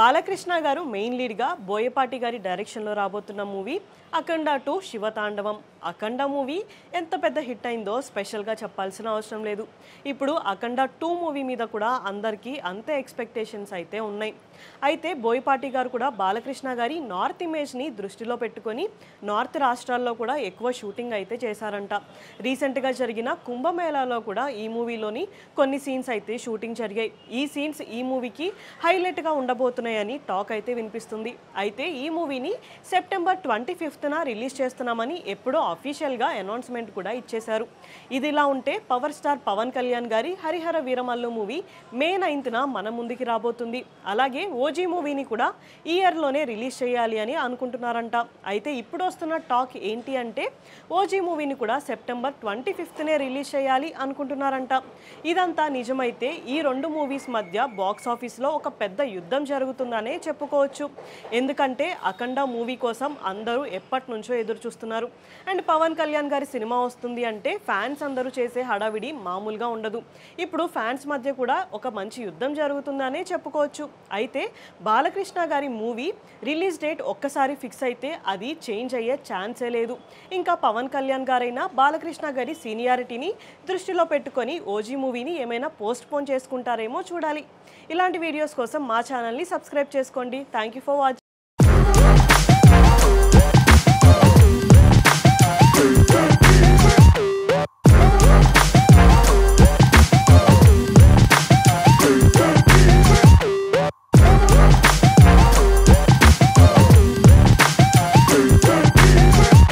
బాలకృష్ణ గారు మెయిన్ లీడ్గా బోయపాటి గారి డైరెక్షన్లో రాబోతున్న మూవీ అఖండ 2 శివతాండవం. అఖండ మూవీ ఎంత పెద్ద హిట్ అయిందో స్పెషల్గా చెప్పాల్సిన అవసరం లేదు. ఇప్పుడు అఖండ 2 మూవీ మీద కూడా అందరికీ అంతే ఎక్స్పెక్టేషన్స్ అయితే ఉన్నాయి. అయితే బోయపాటి గారు కూడా బాలకృష్ణ గారి నార్త్ ఇమేజ్ని దృష్టిలో పెట్టుకొని నార్త్ రాష్ట్రాల్లో కూడా ఎక్కువ షూటింగ్ అయితే చేశారంట. రీసెంట్గా జరిగిన కుంభమేళాలో కూడా ఈ మూవీలోని కొన్ని సీన్స్ అయితే షూటింగ్ జరిగాయి. ఈ సీన్స్ ఈ మూవీకి హైలైట్గా ఉండబోతున్నాయని టాక్ అయితే వినిపిస్తుంది. అయితే ఈ మూవీని సెప్టెంబర్ 25న రిలీజ్ చేస్తున్నామని ఎప్పుడో అఫీషియల్గా అనౌన్స్మెంట్ కూడా ఇచ్చేశారు. ఇది ఇలా ఉంటే పవర్ స్టార్ పవన్ కళ్యాణ్ గారి హరిహర వీరమల్లు మూవీ మే 9న మన ముందుకి రాబోతుంది. అలాగే ఓజీ మూవీని కూడా ఈ ఇయర్లోనే రిలీజ్ చేయాలి అని అనుకుంటున్నారంట. అయితే ఇప్పుడు వస్తున్న టాక్ ఏంటి అంటే ఓజీ మూవీని కూడా సెప్టెంబర్ 25నే రిలీజ్ చేయాలి అనుకుంటున్నారంట. ఇదంతా నిజమైతే ఈ రెండు మూవీస్ మధ్య బాక్స్ ఆఫీస్లో ఒక పెద్ద యుద్ధం జరుగుతుందనే చెప్పుకోవచ్చు. ఎందుకంటే అఖండ మూవీ కోసం అందరూ ఎప్పటి నుంచో ఎదురు చూస్తున్నారు. అండ్ పవన్ కళ్యాణ్ గారి సినిమా వస్తుంది అంటే ఫ్యాన్స్ అందరూ చేసే హడావిడి మామూలుగా ఉండదు. ఇప్పుడు ఫ్యాన్స్ మధ్య కూడా ఒక మంచి యుద్ధం జరుగుతుందనే చెప్పుకోవచ్చు. అయితే బాలకృష్ణ గారి మూవీ రిలీజ్ డేట్ ఒక్కసారి ఫిక్స్ అయితే అది చేంజ్ అయ్యే ఛాన్సే లేదు. ఇంకా పవన్ కళ్యాణ్ గారైనా బాలకృష్ణ గారి సీనియారిటీని దృష్టిలో పెట్టుకొని ఓజీ మూవీని ఏమైనా పోస్ట్ పోన్ చేసుకుంటారేమో చూడాలి. ఇలాంటి వీడియోస్ కోసం మా ఛానల్ని సబ్స్క్రైబ్ చేసుకోండి. Thank you for watching.